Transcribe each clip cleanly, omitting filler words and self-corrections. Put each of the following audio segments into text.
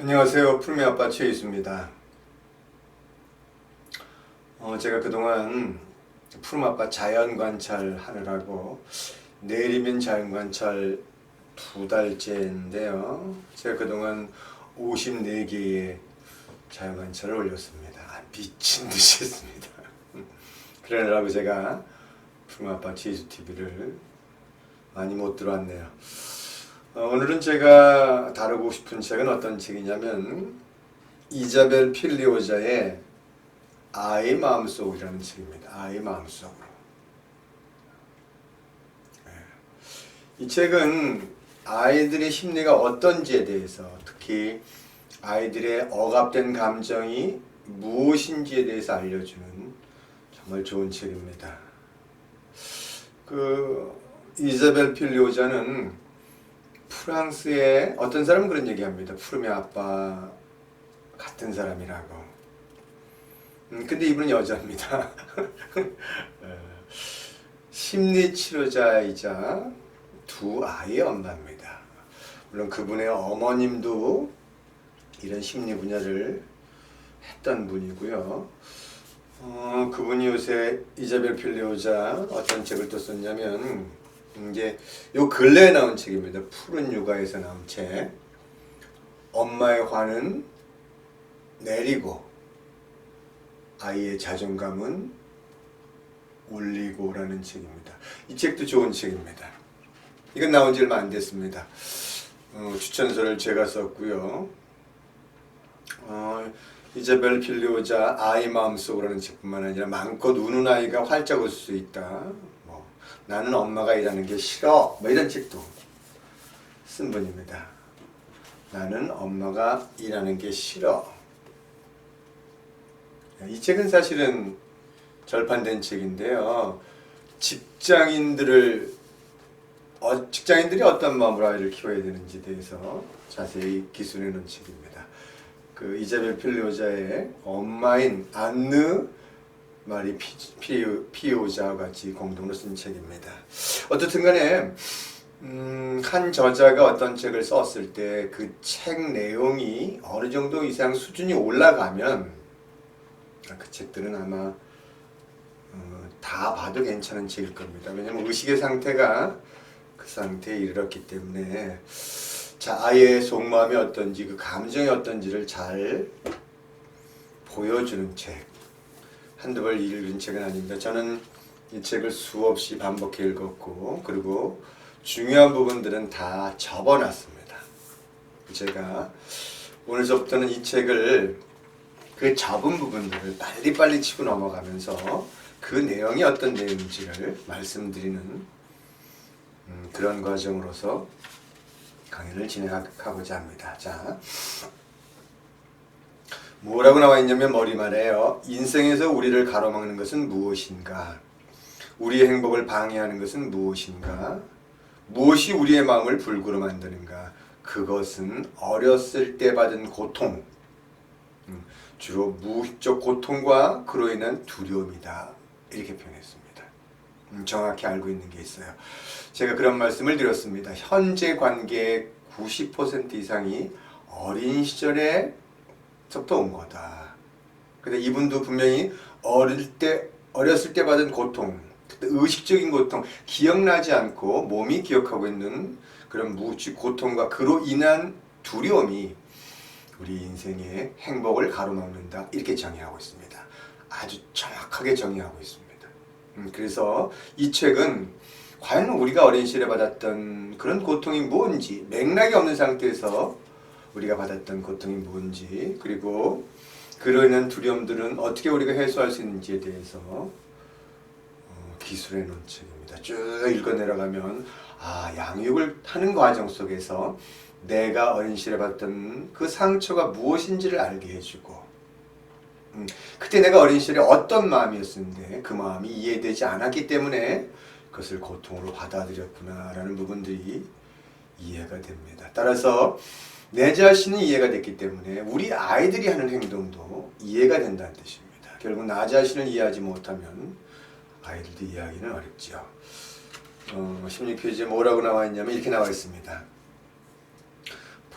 안녕하세요. 푸르미 아빠 최희수입니다. 제가 그동안 푸르미 아빠 자연 관찰 하느라고 내리면 자연 관찰 2달째인데요. 제가 그동안 54개의 자연 관찰을 올렸습니다. 미친 듯이 했습니다. 그러느라고 제가 푸르미 아빠 최희수 TV를 많이 못 들어왔네요. 오늘은 제가 다루고 싶은 책은 어떤 책이냐면 이자벨 필리오자의 아이 마음속이라는 책입니다. 아이 마음속으로. 이 책은 아이들의 심리가 어떤지에 대해서, 특히 아이들의 억압된 감정이 무엇인지에 대해서 알려주는 정말 좋은 책입니다. 이자벨 필리오자는 프랑스의 어떤 사람은 그런 얘기합니다. 푸르미 아빠 같은 사람이라고. 근데 이분은 여자입니다. 심리치료자이자 2아이의 엄마입니다. 물론 그분의 어머님도 이런 심리 분야를 했던 분이고요. 그분이 요새 이자벨 필리오자 어떤 책을 또 썼냐면 이제 요 근래에 나온 책입니다. 푸른 육아에서 나온 책. 엄마의 화는 내리고 아이의 자존감은 올리고라는 책입니다. 이 책도 좋은 책입니다. 이건 나온 지 얼마 안 됐습니다. 추천서를 제가 썼고요. 이자벨 필리오자 아이 마음속으로는 책뿐만 아니라 마음껏 우는 아이가 활짝 웃을 수 있다. 나는 엄마가 일하는 게 싫어. 이런 책도 쓴 분입니다. 나는 엄마가 일하는 게 싫어. 이 책은 사실은 절판된 책인데요. 직장인들이 어떤 마음으로 아이를 키워야 되는지에 대해서 자세히 기술해 놓은 책입니다. 이자벨 필리오자의 엄마인 안느 마리 피오자와 같이 공동으로 쓴 책입니다. 어떻든 간에 한 저자가 어떤 책을 썼을 때 그 책 내용이 어느 정도 이상 수준이 올라가면 그 책들은 아마 다 봐도 괜찮은 책일 겁니다. 왜냐하면 의식의 상태가 그 상태에 이르렀기 때문에 아이의 속마음이 어떤지, 그 감정이 어떤지를 잘 보여주는 책. 한두 번 읽은 책은 아닙니다. 저는 이 책을 수없이 반복해 읽었고, 그리고 중요한 부분들은 다 접어놨습니다. 제가 오늘서부터는 이 책을 그 접은 부분들을 빨리빨리 치고 넘어가면서 그 내용이 어떤 내용인지를 말씀드리는 그런 과정으로서 강의를 진행하고자 합니다. 뭐라고 나와 있냐면 머리말에요. 인생에서 우리를 가로막는 것은 무엇인가? 우리의 행복을 방해하는 것은 무엇인가? 무엇이 우리의 마음을 불구로 만드는가? 그것은 어렸을 때 받은 고통, 주로 무의식적 고통과 그로 인한 두려움이다. 이렇게 표현했습니다. 정확히 알고 있는 게 있어요. 제가 그런 말씀을 드렸습니다. 현재 관계의 90% 이상이 어린 시절에 부터 온 거다. 근데 이분도 분명히 어렸을 때 받은 고통, 의식적인 고통, 기억나지 않고 몸이 기억하고 있는 그런 무의식 고통과 그로 인한 두려움이 우리 인생의 행복을 가로막는다. 이렇게 정의하고 있습니다. 아주 정확하게 정의하고 있습니다. 그래서 이 책은 과연 우리가 어린 시절에 받았던 그런 고통이 뭔지, 맥락이 없는 상태에서 우리가 받았던 고통이 뭔지, 그리고 그로 인한 두려움들은 어떻게 우리가 해소할 수 있는지에 대해서 기술해 놓은 책입니다. 쭉 읽어 내려가면 양육을 하는 과정 속에서 내가 어린 시절에 받았던 그 상처가 무엇인지를 알게 해주고, 그때 내가 어린 시절에 어떤 마음이었는데 그 마음이 이해되지 않았기 때문에 그것을 고통으로 받아들였구나 라는 부분들이 이해가 됩니다. 따라서 내 자신이 이해가 됐기 때문에 우리 아이들이 하는 행동도 이해가 된다는 뜻입니다. 결국 나 자신을 이해하지 못하면 아이들도 이해하기는 어렵죠. 16페이지에 뭐라고 나와 있냐면 이렇게 나와 있습니다.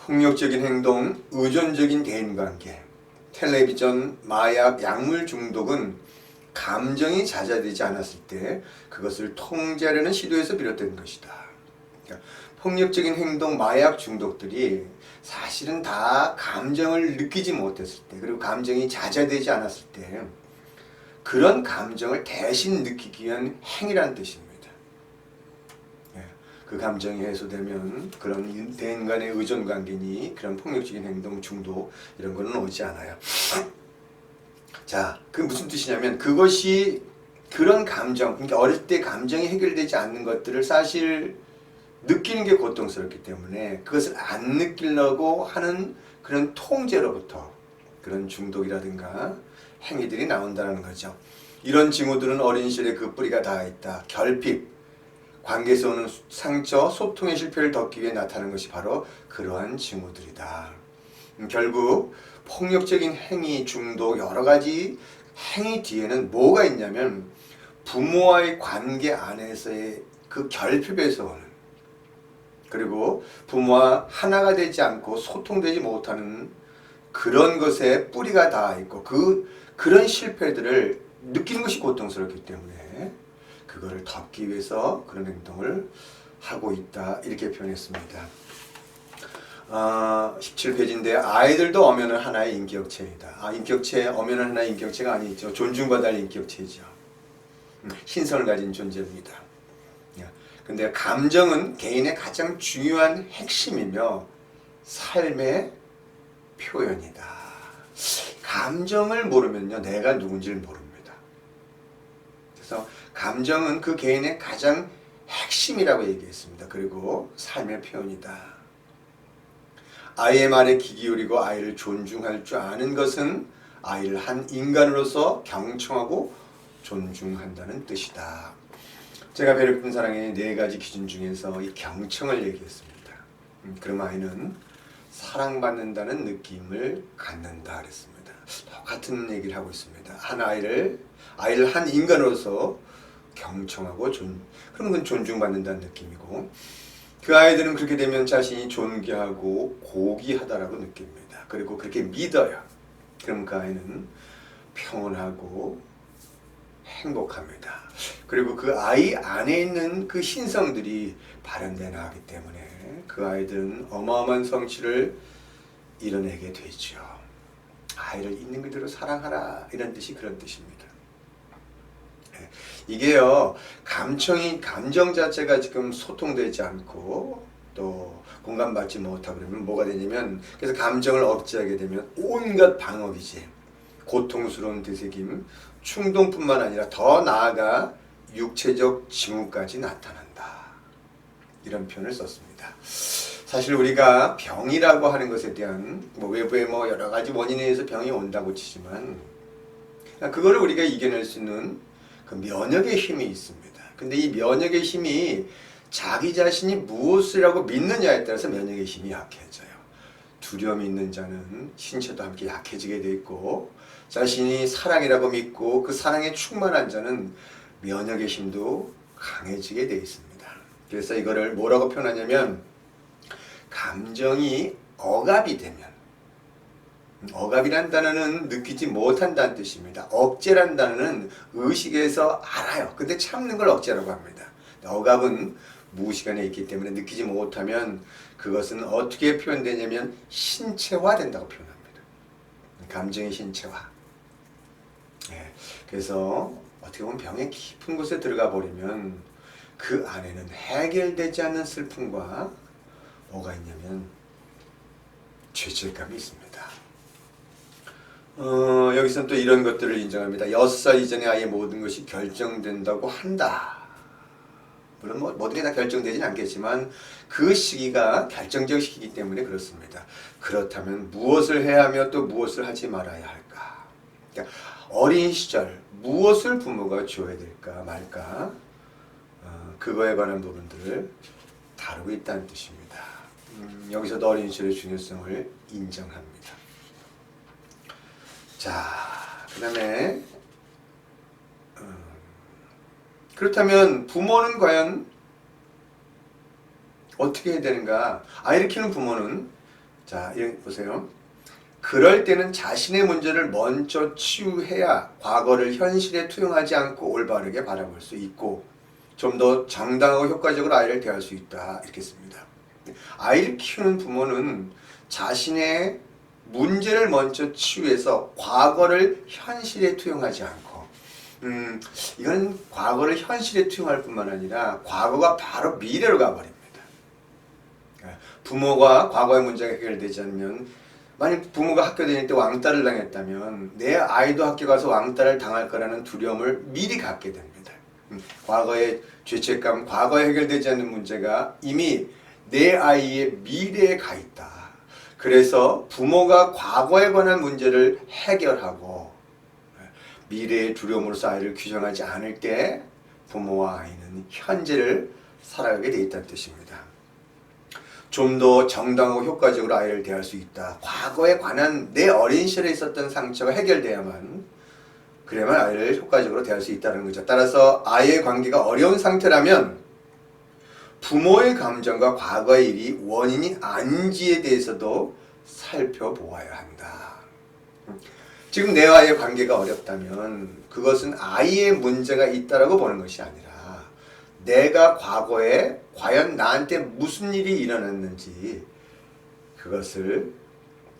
폭력적인 행동, 의존적인 대인관계, 텔레비전, 마약, 약물 중독은 감정이 잦아들지 않았을 때 그것을 통제하려는 시도에서 비롯된 것이다. 그러니까 폭력적인 행동, 마약 중독들이 사실은 다 감정을 느끼지 못했을 때, 그리고 감정이 잦아들지 않았을 때 그런 감정을 대신 느끼기 위한 행위라는 뜻입니다. 그 감정이 해소되면 그런 대인 간의 의존 관계니 그런 폭력적인 행동, 중독 이런 거는 오지 않아요. 자, 그게 무슨 뜻이냐면 그것이 그런 감정, 그러니까 어릴 때 감정이 해결되지 않는 것들을 사실 느끼는 게 고통스럽기 때문에 그것을 안 느끼려고 하는 그런 통제로부터 그런 중독이라든가 행위들이 나온다는 거죠. 이런 징후들은 어린 시절에 그 뿌리가 닿아 있다. 결핍, 관계에서 오는 상처, 소통의 실패를 덮기 위해 나타나는 것이 바로 그러한 징후들이다. 결국 폭력적인 행위, 중독, 여러 가지 행위 뒤에는 뭐가 있냐면 부모와의 관계 안에서의 그 결핍에서 오는, 그리고 부모와 하나가 되지 않고 소통되지 못하는 그런 것에 뿌리가 닿아 있고 그런 실패들을 느끼는 것이 고통스럽기 때문에 그거를 덮기 위해서 그런 행동을 하고 있다, 이렇게 표현했습니다. 17페이지인데 아이들도 엄연한 하나의 인격체이다. 인격체, 엄연한 하나의 인격체가 아니죠. 존중받아야 할 인격체이죠. 신성을 가진 존재입니다. 근데 감정은 개인의 가장 중요한 핵심이며 삶의 표현이다. 감정을 모르면요, 내가 누군지를 모릅니다. 그래서 감정은 그 개인의 가장 핵심이라고 얘기했습니다. 그리고 삶의 표현이다. 아이의 말에 귀 기울이고 아이를 존중할 줄 아는 것은 아이를 한 인간으로서 경청하고 존중한다는 뜻이다. 제가 배를 깊은 사랑의 4가지 기준 중에서 이 경청을 얘기했습니다. 그럼 아이는 사랑받는다는 느낌을 갖는다 그랬습니다. 똑같은 얘기를 하고 있습니다. 아이를 한 인간으로서 경청하고 그러면 그건 존중받는다는 느낌이고, 그 아이들은 그렇게 되면 자신이 존귀하고 고귀하다라고 느낍니다. 그리고 그렇게 믿어요. 그럼 그 아이는 평온하고 행복합니다. 그리고 그 아이 안에 있는 그 신성들이 발현돼 나가기 때문에 그 아이들은 어마어마한 성취를 이뤄내게 되죠. 아이를 있는 그대로 사랑하라, 이런 뜻이 그런 뜻입니다. 이게요, 감정 자체가 지금 소통되지 않고 또 공감받지 못하고 그러면 뭐가 되냐면, 그래서 감정을 억제하게 되면 온갖 방어기제, 고통스러운 되새김, 충동뿐만 아니라 더 나아가 육체적 징후까지 나타난다, 이런 표현을 썼습니다. 사실 우리가 병이라고 하는 것에 대한 외부의 여러 가지 원인에 의해서 병이 온다고 치지만 그거를 우리가 이겨낼 수 있는 그 면역의 힘이 있습니다. 근데 이 면역의 힘이 자기 자신이 무엇이라고 믿느냐에 따라서 면역의 힘이 약해져요. 두려움이 있는 자는 신체도 함께 약해지게 돼 있고, 자신이 사랑이라고 믿고 그 사랑에 충만한 자는 면역의 힘도 강해지게 돼 있습니다. 그래서 이거를 뭐라고 표현하냐면, 감정이 억압이 되면, 억압이란 단어는 느끼지 못한다는 뜻입니다. 억제란 단어는 의식에서 알아요. 근데 참는 걸 억제라고 합니다. 억압은 무의식안에 있기 때문에 느끼지 못하면 그것은 어떻게 표현되냐면 신체화된다고 표현합니다. 감정의 신체화. 그래서 어떻게 보면 병의 깊은 곳에 들어가 버리면 그 안에는 해결되지 않는 슬픔과 뭐가 있냐면 죄책감이 있습니다. 여기서는 또 이런 것들을 인정합니다. 6살 이전에 아예 모든 것이 결정된다고 한다. 물론 모든 게 다 결정되지는 않겠지만 그 시기가 결정적 시기이기 때문에 그렇습니다. 그렇다면 무엇을 해야 하며 또 무엇을 하지 말아야 할까? 그러니까 어린 시절 무엇을 부모가 줘야 될까 말까? 그거에 관한 부분들을 다루고 있다는 뜻입니다. 여기서도 어린 시절의 중요성을 인정합니다. 자, 그 다음에 그렇다면 부모는 과연 어떻게 해야 되는가? 아이를 키우는 부모는 자, 보세요. 그럴 때는 자신의 문제를 먼저 치유해야 과거를 현실에 투영하지 않고 올바르게 바라볼 수 있고 좀 더 정당하고 효과적으로 아이를 대할 수 있다. 이렇게 씁니다. 아이를 키우는 부모는 자신의 문제를 먼저 치유해서 과거를 현실에 투영하지 않고 이건 과거를 현실에 투영할 뿐만 아니라 과거가 바로 미래로 가버립니다. 부모가 과거의 문제가 해결되지 않으면 만약 부모가 학교 다닐 때 왕따를 당했다면 내 아이도 학교 가서 왕따를 당할 거라는 두려움을 미리 갖게 됩니다. 과거의 죄책감, 과거에 해결되지 않는 문제가 이미 내 아이의 미래에 가 있다. 그래서 부모가 과거에 관한 문제를 해결하고 미래의 두려움으로서 아이를 규정하지 않을 때 부모와 아이는 현재를 살아가게 돼 있다는 뜻입니다. 좀 더 정당하고 효과적으로 아이를 대할 수 있다. 과거에 관한 내 어린 시절에 있었던 상처가 해결돼야만 그래야만 아이를 효과적으로 대할 수 있다는 거죠. 따라서 아이의 관계가 어려운 상태라면 부모의 감정과 과거의 일이 원인이 아닌지에 대해서도 살펴보아야 한다. 지금 내 아이의 관계가 어렵다면 그것은 아이의 문제가 있다라고 보는 것이 아니라 내가 과거에 과연 나한테 무슨 일이 일어났는지 그것을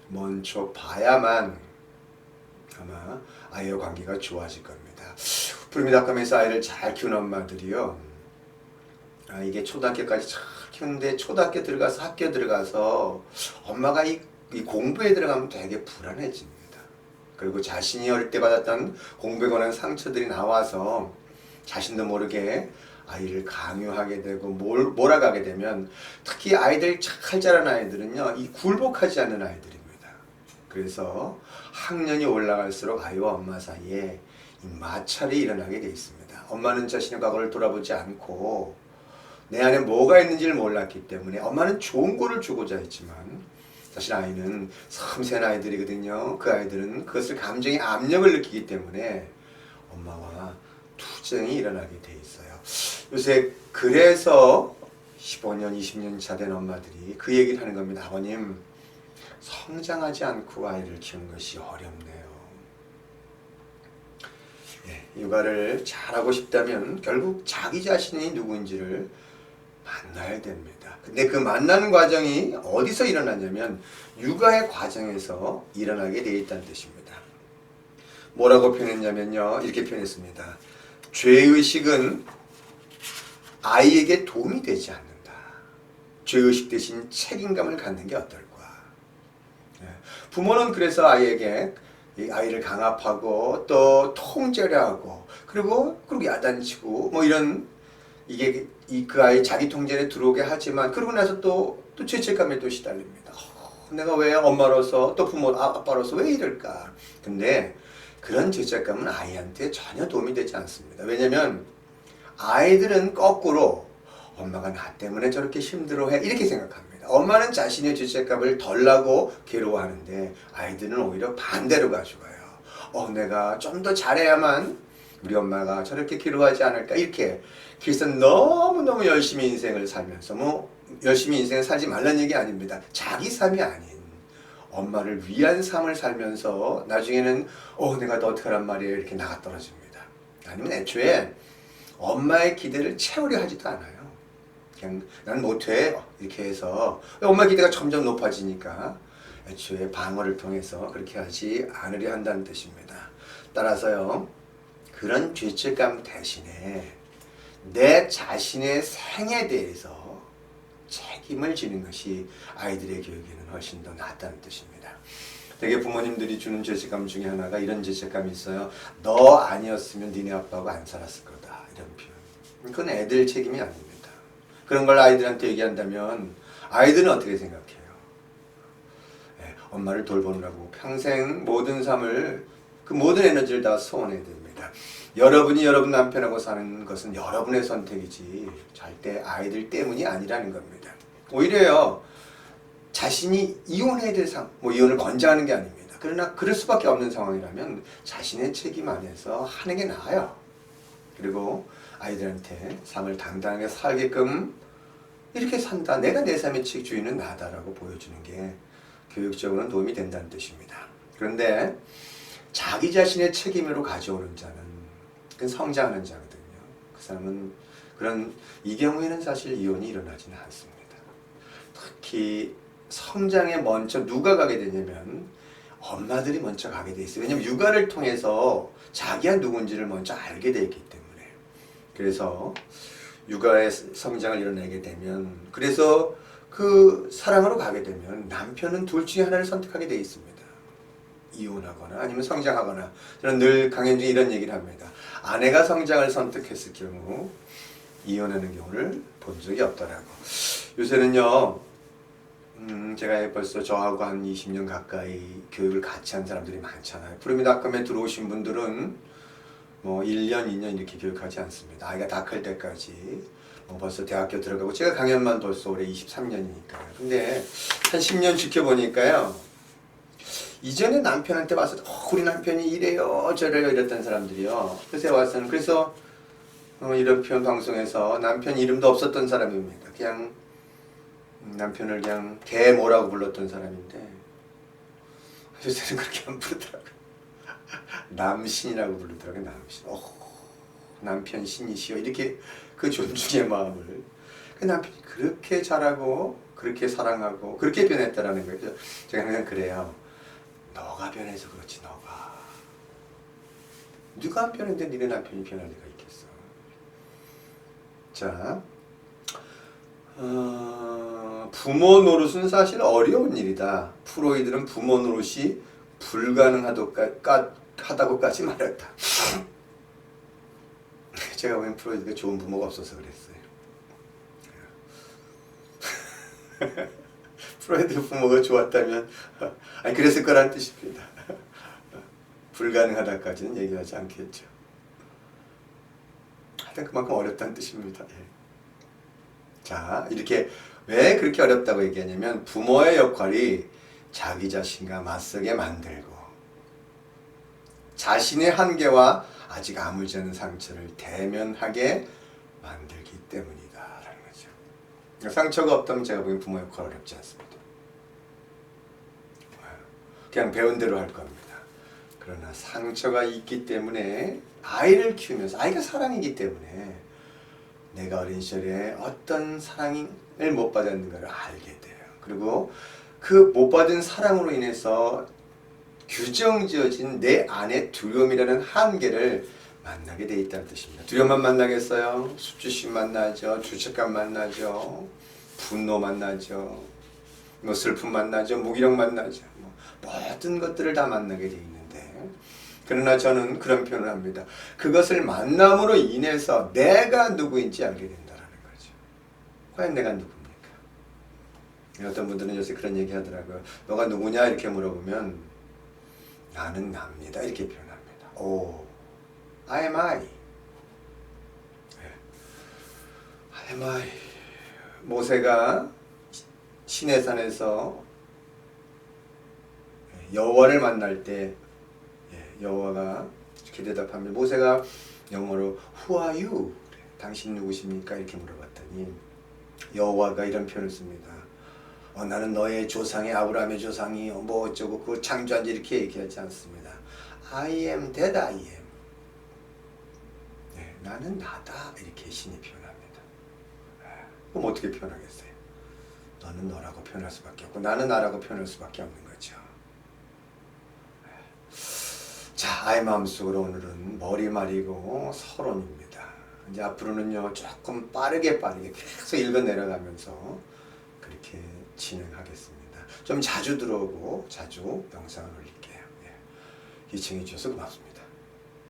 먼저 봐야만 아마 아이의 관계가 좋아질 겁니다. 푸르미다컴에서 아이를 잘 키우는 엄마들이요. 이게 초등학교까지 잘 키우는데 초등학교 들어가서 학교 들어가서 엄마가 이 공부에 들어가면 되게 불안해집니다. 그리고 자신이 어릴 때 받았던 공부에 관한 상처들이 나와서 자신도 모르게 아이를 강요하게 되고 몰아가게 되면 특히 아이들 잘 자란 아이들은요 이 굴복하지 않는 아이들입니다. 그래서 학년이 올라갈수록 아이와 엄마 사이에 이 마찰이 일어나게 되어 있습니다. 엄마는 자신의 과거를 돌아보지 않고 내 안에 뭐가 있는지를 몰랐기 때문에 엄마는 좋은 거를 주고자 했지만 사실 아이는 섬세한 아이들이거든요. 그 아이들은 그것을 감정의 압력을 느끼기 때문에 엄마와 투쟁이 일어나게 돼 있어요. 요새 그래서 15년, 20년 차 된 엄마들이 그 얘기를 하는 겁니다. 아버님, 성장하지 않고 아이를 키우는 것이 어렵네요. 육아를 잘하고 싶다면 결국 자기 자신이 누구인지를 만나야 됩니다. 근데 그 만나는 과정이 어디서 일어나냐면 육아의 과정에서 일어나게 되어 있다는 뜻입니다. 뭐라고 표현했냐면요. 이렇게 표현했습니다. 죄의식은 아이에게 도움이 되지 않는다. 죄의식 대신 책임감을 갖는 게 어떨까? 부모는 그래서 아이에게 아이를 강압하고 또 통제를 하고 그리고 야단치고 뭐 이런 이게 그 아이 자기 통제에 들어오게 하지만 그러고 나서 또 죄책감에 또 시달립니다. 내가 왜 엄마로서 또 부모 아빠로서 왜 이럴까? 근데 그런 죄책감은 아이한테 전혀 도움이 되지 않습니다. 왜냐하면 아이들은 거꾸로 엄마가 나 때문에 저렇게 힘들어해 이렇게 생각합니다. 엄마는 자신의 죄책감을 덜 나고 괴로워하는데 아이들은 오히려 반대로 가져가요. 내가 좀 더 잘해야만 우리 엄마가 저렇게 괴로워하지 않을까 이렇게. 그래서 너무너무 열심히 인생을 살면서 열심히 인생을 살지 말라는 얘기 아닙니다. 자기 삶이 아닌 엄마를 위한 삶을 살면서 나중에는 내가 너 어떡하란 말이에요 이렇게 나가 떨어집니다. 아니면 애초에 엄마의 기대를 채우려 하지도 않아요. 그냥 난 못해 이렇게 해서 엄마 기대가 점점 높아지니까 애초에 방어를 통해서 그렇게 하지 않으려 한다는 뜻입니다. 따라서요 그런 죄책감 대신에 내 자신의 생에 대해서 책임을 지는 것이 아이들의 교육에는 훨씬 더 낫다는 뜻입니다. 되게 부모님들이 주는 죄책감 중에 하나가 이런 죄책감이 있어요. 너 아니었으면 니네 아빠가 안 살았을 거다. 이런 표현. 그건 애들 책임이 아닙니다. 그런 걸 아이들한테 얘기한다면 아이들은 어떻게 생각해요? 엄마를 돌보느라고 평생 모든 삶을 그 모든 에너지를 다 소원해야 됩니다. 여러분이 여러분 남편하고 사는 것은 여러분의 선택이지 절대 아이들 때문이 아니라는 겁니다. 오히려요 자신이 이혼해야 될 이혼을 권장하는 게 아닙니다. 그러나 그럴 수밖에 없는 상황이라면 자신의 책임 안에서 하는 게 나아요. 그리고 아이들한테 삶을 당당하게 살게끔 이렇게 산다. 내가 내 삶의 주인은 나다라고 보여주는 게 교육적으로는 도움이 된다는 뜻입니다. 그런데 자기 자신의 책임으로 가져오는 자는 그건 성장하는 자거든요. 그 사람은 이 경우에는 사실 이혼이 일어나지는 않습니다. 특히 성장에 먼저 누가 가게 되냐면 엄마들이 먼저 가게 돼 있어요. 왜냐면 육아를 통해서 자기가 누군지를 먼저 알게 되기 때문에. 그래서 육아의 성장을 이뤄내게 되면, 그래서 그 사랑으로 가게 되면 남편은 둘 중에 하나를 선택하게 돼 있습니다. 이혼하거나 아니면 성장하거나. 저는 늘 강연 중에 이런 얘기를 합니다. 아내가 성장을 선택했을 경우 이혼하는 경우를 본 적이 없더라고. 요새는요, 제가 벌써 저하고 한 20년 가까이 교육을 같이 한 사람들이 많잖아요. 푸르미닷컴에 들어오신 분들은 뭐 1년, 2년 이렇게 교육하지 않습니다. 아이가 다 클 때까지. 벌써 대학교 들어가고, 제가 강연만 벌써 올해 23년이니까요. 근데 한 10년 지켜보니까요, 이전에 남편한테 와서 우리 남편이 이래요 저래요 이랬던 사람들이요, 그새 와서는, 그래서 이런 표현 방송에서 남편 이름도 없었던 사람입니다. 그냥 남편을 그냥 개모라고 불렀던 사람인데 요새는 그렇게 안 부르더라고요. 남신이라고 부르더라고요. 남신. 남편 신이시여, 이렇게 그 존중의 마음을, 그 남편이 그렇게 잘하고 그렇게 사랑하고 그렇게 변했다라는 거죠. 제가 항상 그래요. 너가 변해서 그렇지, 너가. 누가 안 변했는데 니네 남편이 변할 리가 있겠어. 자, 부모 노릇은 사실 어려운 일이다. 프로이드는 부모 노릇이 불가능하다고까지 말했다. 제가 보기엔 프로이드가 좋은 부모가 없어서 그랬어요. 프로이드 부모가 좋았다면 아니 그랬을 거란 뜻입니다. 불가능하다까지는 얘기하지 않겠죠. 하여튼 그만큼 어렵다는 뜻입니다. 예. 자, 이렇게 왜 그렇게 어렵다고 얘기하냐면 부모의 역할이 자기 자신과 맞서게 만들고 자신의 한계와 아직 아물지 않은 상처를 대면하게 만들기 때문이다라는 거죠. 상처가 없다면 제가 보기엔 부모 역할 어렵지 않습니다. 그냥 배운 대로 할 겁니다. 그러나 상처가 있기 때문에 아이를 키우면서, 아이가 사랑이기 때문에 내가 어린 시절에 어떤 사랑을 못 받았는가를 알게 돼요. 그리고 그 못 받은 사랑으로 인해서 규정지어진 내 안의 두려움이라는 한계를 만나게 돼 있다는 뜻입니다. 두려움만 만나겠어요? 수치심 만나죠. 죄책감 만나죠. 분노 만나죠. 뭐 슬픔 만나죠. 무기력 만나죠. 모든 것들을 다 만나게 돼 있는데, 그러나 저는 그런 표현을 합니다. 그것을 만남으로 인해서 내가 누구인지 알게 된다는 거죠. 과연 내가 누굽니까? 어떤 분들은 요새 그런 얘기 하더라고요. 너가 누구냐 이렇게 물어보면 나는 납니다 이렇게 표현합니다. I am I. I am I. 모세가 시내산에서 여호와를 만날 때 여호와가 이렇게 대답합니다. 모세가 영어로 Who are you? 당신 누구십니까? 이렇게 물어봤더니 여호와가 이런 표현을 씁니다. 나는 너의 조상의 아브라함의 조상이 뭐 어쩌고 그 창조한지 이렇게 얘기하지 않습니다. I am that I am. 나는 나다 이렇게 신이 표현합니다. 그럼 어떻게 표현하겠어요? 너는 너라고 표현할 수밖에 없고 나는 나라고 표현할 수밖에 없는 거죠. 자, 아이 마음속으로 오늘은 머리말이고 서론입니다. 이제 앞으로는요 조금 빠르게 계속 읽어 내려가면서 그렇게 진행하겠습니다. 좀 자주 들어오고 자주 영상을 올릴게요. 시청해 주셔서 고맙습니다.